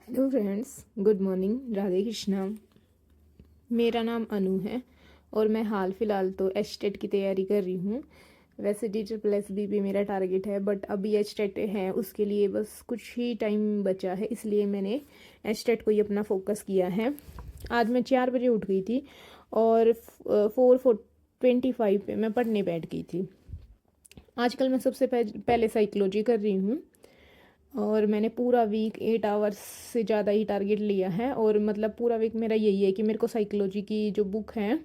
Hello friends, good morning, Radhe Krishna. मेरा नाम अनु है और मैं हाल फ़िलहाल तो एचटेट की तैयारी कर रही हूँ। वैसे DSSB भी मेरा टारगेट है, बट अभी एचटेट है, उसके लिए बस कुछ ही टाइम बचा है, इसलिए मैंने एचटेट को ही अपना फोकस किया है। आज मैं 4 बजे उठ गई थी और 4:25 पे मैं पढ़ने बैठ गई थी। आजकल मैं सबसे पहले साइकोलॉजी कर रही हूँ और मैंने पूरा वीक 8 आवर्स से ज़्यादा ही टारगेट लिया है। और मतलब पूरा वीक मेरा यही है कि मेरे को साइकोलॉजी की जो बुक है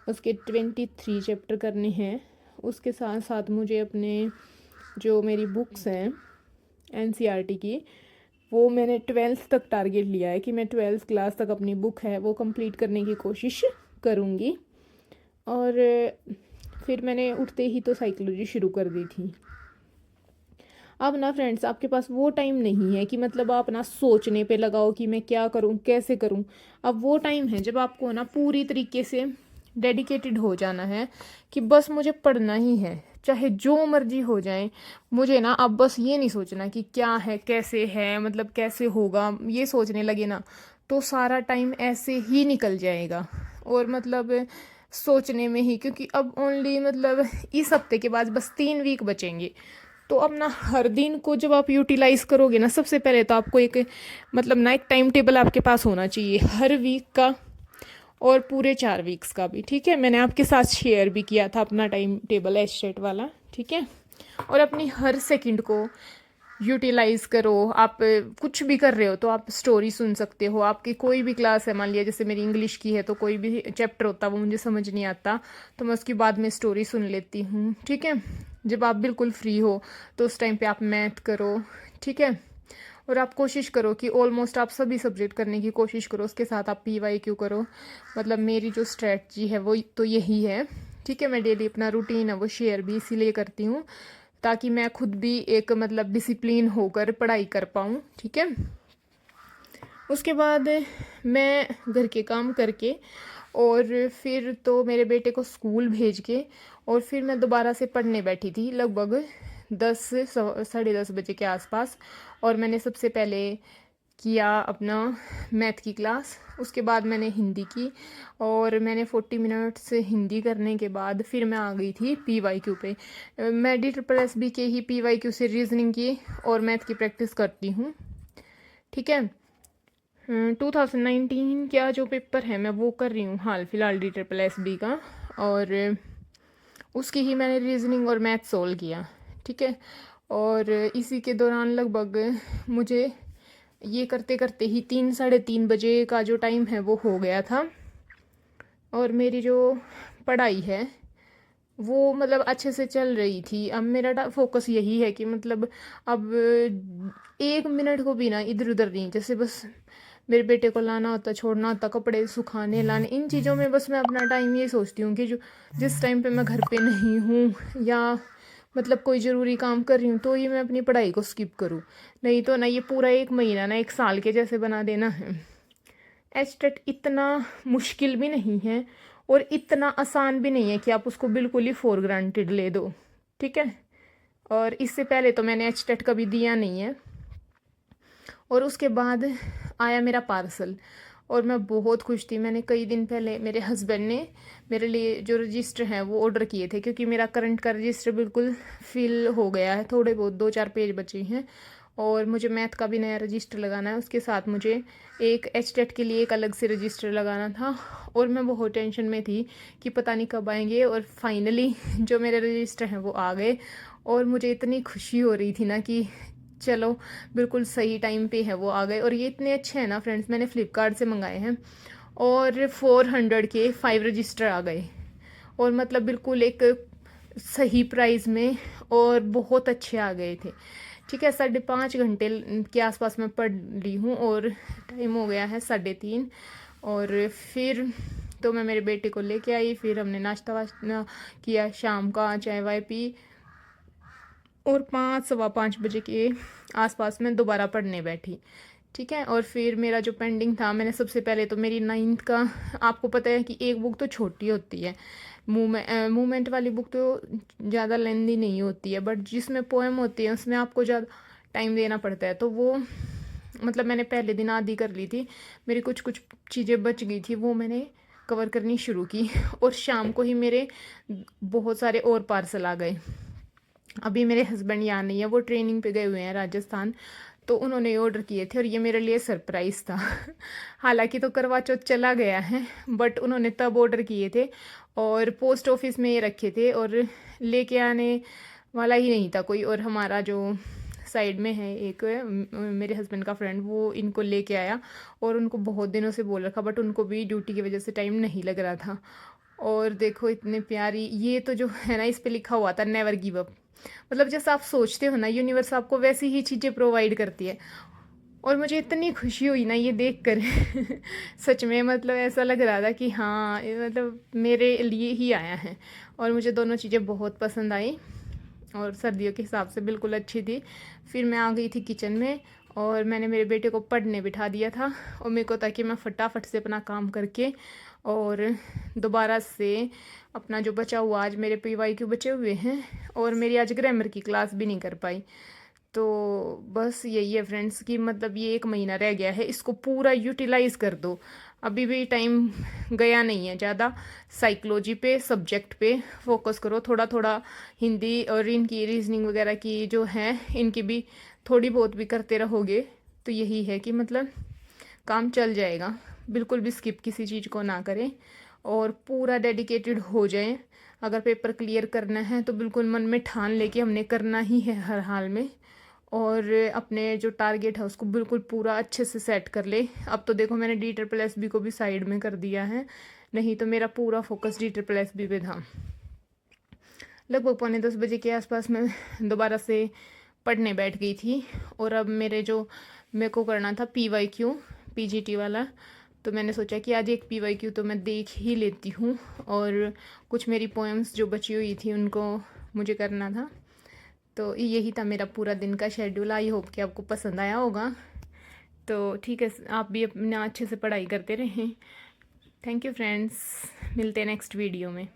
उसके 23 चैप्टर करने हैं। उसके साथ साथ मुझे अपने जो मेरी बुक्स हैं NCERT की, वो मैंने 12th तक टारगेट लिया है कि मैं 12th क्लास तक अपनी बुक है वो कंप्लीट करने की कोशिश करूँगी। और फिर मैंने उठते ही तो साइकोलॉजी शुरू कर दी थी। अब ना फ्रेंड्स, आपके पास वो टाइम नहीं है कि मतलब आप ना सोचने पे लगाओ कि मैं क्या करूँ कैसे करूँ। अब वो टाइम है जब आपको ना पूरी तरीके से डेडिकेटेड हो जाना है कि बस मुझे पढ़ना ही है, चाहे जो मर्जी हो जाए। मुझे ना अब बस ये नहीं सोचना कि क्या है कैसे है, मतलब कैसे होगा। ये सोचने लगे ना तो सारा टाइम ऐसे ही निकल जाएगा। और मतलब सोचने में ही, क्योंकि अब ओनली मतलब इस हफ्ते के बाद बस 3 वीक बचेंगे। तो अब ना हर दिन को जब आप यूटिलाइज करोगे ना, सबसे पहले तो आपको एक मतलब ना एक टाइम टेबल आपके पास होना चाहिए हर वीक का और पूरे 4 वीक्स का भी। ठीक है, मैंने आपके साथ शेयर भी किया था अपना टाइम टेबल एस्टेट वाला। ठीक है, और अपनी हर सेकंड को यूटिलाइज करो। आप कुछ भी कर रहे हो तो आप स्टोरी सुन सकते हो। आपकी कोई भी क्लास है, मान लिया जैसे मेरी इंग्लिश की है, तो कोई भी चैप्टर होता है वो मुझे समझ नहीं आता तो मैं उसके बाद में स्टोरी सुन लेती हूँ। ठीक है, जब आप बिल्कुल फ्री हो तो उस टाइम पे आप मैथ करो। ठीक है, और आप कोशिश करो कि ऑलमोस्ट आप सभी सब्जेक्ट करने की कोशिश करो, उसके साथ आप PYQ करो। मतलब मेरी जो स्ट्रेटजी है वो तो यही है। ठीक है, मैं डेली अपना रूटीन है वो शेयर भी इसीलिए करती हूँ ताकि मैं खुद भी एक मतलब डिसिप्लिन होकर पढ़ाई कर पाऊँ। ठीक है, उसके बाद मैं घर के काम करके और फिर तो मेरे बेटे को स्कूल भेज के और फिर मैं दोबारा से पढ़ने बैठी थी लगभग 10 से 10:30 बजे के आसपास। और मैंने सबसे पहले किया अपना मैथ की क्लास, उसके बाद मैंने हिंदी की और मैंने 40 मिनट्स हिंदी करने के बाद फिर मैं आ गई थी PYQ पे। मैं DSSB के ही PYQ से रीजनिंग की और मैथ की प्रैक्टिस करती हूँ। ठीक है, 2019 का जो पेपर है मैं वो कर रही हूँ हाल फिलहाल DSSB का, और उसकी ही मैंने रीजनिंग और मैथ सोल्व किया। ठीक है, और इसी के दौरान लगभग मुझे ये करते करते ही 3 साढ़े 3 बजे का जो टाइम है वो हो गया था। और मेरी जो पढ़ाई है वो मतलब अच्छे से चल रही थी। अब मेरा फोकस यही है कि मतलब अब 1 मिनट को भी ना इधर उधर नहीं, जैसे बस मेरे बेटे को लाना होता, छोड़ना होता, कपड़े सुखाने लाने, इन चीज़ों में बस मैं अपना टाइम ये सोचती हूँ कि जो जिस टाइम पे मैं घर पे नहीं हूँ या मतलब कोई ज़रूरी काम कर रही हूँ तो ये मैं अपनी पढ़ाई को स्किप करूँ। नहीं तो ना ये पूरा 1 महीना ना 1 साल के जैसे बना देना है। एचटेट इतना मुश्किल भी नहीं है और इतना आसान भी नहीं है कि आप उसको बिल्कुल ही फॉर ग्रांटेड ले दो। ठीक है, और इससे पहले तो मैंने एचटेट कभी दिया नहीं है। और उसके बाद आया मेरा पार्सल और मैं बहुत खुश थी। मैंने कई दिन पहले मेरे हस्बैंड ने मेरे लिए जो रजिस्टर हैं वो ऑर्डर किए थे, क्योंकि मेरा करंट का रजिस्टर बिल्कुल फिल हो गया है, थोड़े बहुत 2-4 पेज बचे हैं और मुझे मैथ का भी नया रजिस्टर लगाना है। उसके साथ मुझे एक एचटेट के लिए एक अलग से रजिस्टर लगाना था और मैं बहुत टेंशन में थी कि पता नहीं कब आएंगे। और फाइनली जो मेरे रजिस्टर हैं वो आ गए और मुझे इतनी खुशी हो रही थी ना कि चलो बिल्कुल सही टाइम पे है वो आ गए। और ये इतने अच्छे हैं ना फ्रेंड्स, मैंने फ्लिपकार्ट से मंगाए हैं और 400 के 5 रजिस्टर आ गए और मतलब बिल्कुल एक सही प्राइस में और बहुत अच्छे आ गए थे। ठीक है, 5.5 घंटे के आसपास मैं पढ़ ली हूँ और टाइम हो गया है 3:30। और फिर तो मैं मेरे बेटे को लेके आई, फिर हमने नाश्ता वाश्ता किया, शाम का चाय वाय पी और 5 सवा 5 बजे के आसपास मैं दोबारा पढ़ने बैठी। ठीक है, और फिर मेरा जो पेंडिंग था, मैंने सबसे पहले तो मेरी 9th का, आपको पता है कि एक बुक तो छोटी होती है, मूवमेंट वाली बुक तो ज़्यादा लेंदी नहीं होती है, बट जिसमें पोएम होती है उसमें आपको ज़्यादा टाइम देना पड़ता है, तो वो मतलब मैंने पहले दिन आधी कर ली थी, मेरी कुछ कुछ चीज़ें बच गई थी, वो मैंने कवर करनी शुरू की। और शाम को ही मेरे बहुत सारे और पार्सल आ गए। अभी मेरे हस्बैंड यहाँ नहीं है, वो ट्रेनिंग पे गए हुए हैं राजस्थान, तो उन्होंने ऑर्डर किए थे और ये मेरे लिए सरप्राइज़ था। हालांकि तो करवा चौथ चला गया है, बट उन्होंने तब ऑर्डर किए थे और पोस्ट ऑफिस में ये रखे थे और लेके आने वाला ही नहीं था कोई। और हमारा जो साइड में है एक मेरे हस्बैंड का फ्रेंड, वो इनको लेके आया और उनको बहुत दिनों से बोल रखा, बट उनको भी ड्यूटी की वजह से टाइम नहीं लग रहा था। और देखो इतने प्यारी, ये तो जो है ना, इस पे लिखा हुआ था नेवर गिव अप। मतलब जैसा आप सोचते हो ना, यूनिवर्स आपको वैसी ही चीज़ें प्रोवाइड करती है। और मुझे इतनी खुशी हुई ना ये देख कर। सच में मतलब ऐसा लग रहा था कि हाँ, ये मतलब मेरे लिए ही आया है। और मुझे दोनों चीज़ें बहुत पसंद आई और सर्दियों के हिसाब से बिल्कुल अच्छी थी। फिर मैं आ गई थी किचन में और मैंने मेरे बेटे को पढ़ने बिठा दिया था और मेरे को, ताकि मैं फटाफट से अपना काम करके और दोबारा से अपना जो बचा हुआ, आज मेरे PYQ बचे हुए हैं और मेरी आज ग्रामर की क्लास भी नहीं कर पाई। तो बस यही है फ्रेंड्स कि मतलब ये 1 महीना रह गया है, इसको पूरा यूटिलाइज़ कर दो। अभी भी टाइम गया नहीं है ज़्यादा। साइकोलॉजी पे, सब्जेक्ट पे फोकस करो थोड़ा थोड़ा। हिंदी और इनकी रीजनिंग वगैरह की जो है, इनकी भी थोड़ी बहुत भी करते रहोगे तो यही है कि मतलब काम चल जाएगा। बिल्कुल भी स्किप किसी चीज़ को ना करें और पूरा डेडिकेटेड हो जाएं। अगर पेपर क्लियर करना है तो बिल्कुल मन में ठान लेके हमने करना ही है हर हाल में। और अपने जो टारगेट है उसको बिल्कुल पूरा अच्छे से सेट कर ले। अब तो देखो मैंने DSSB को भी साइड में कर दिया है, नहीं तो मेरा पूरा फोकस DSSB पे था। लगभग 9:45 के आसपास मैं दोबारा से पढ़ने बैठ गई थी। और अब मेरे को करना था PYQ PGT वाला, तो मैंने सोचा कि आज एक PYQ तो मैं देख ही लेती हूँ। और कुछ मेरी पोएम्स जो बची हुई थी उनको मुझे करना था। तो यही था मेरा पूरा दिन का शेड्यूल। आई होप कि आपको पसंद आया होगा। तो ठीक है, आप भी अपना अच्छे से पढ़ाई करते रहें। थैंक यू फ्रेंड्स, मिलते हैं नेक्स्ट वीडियो में।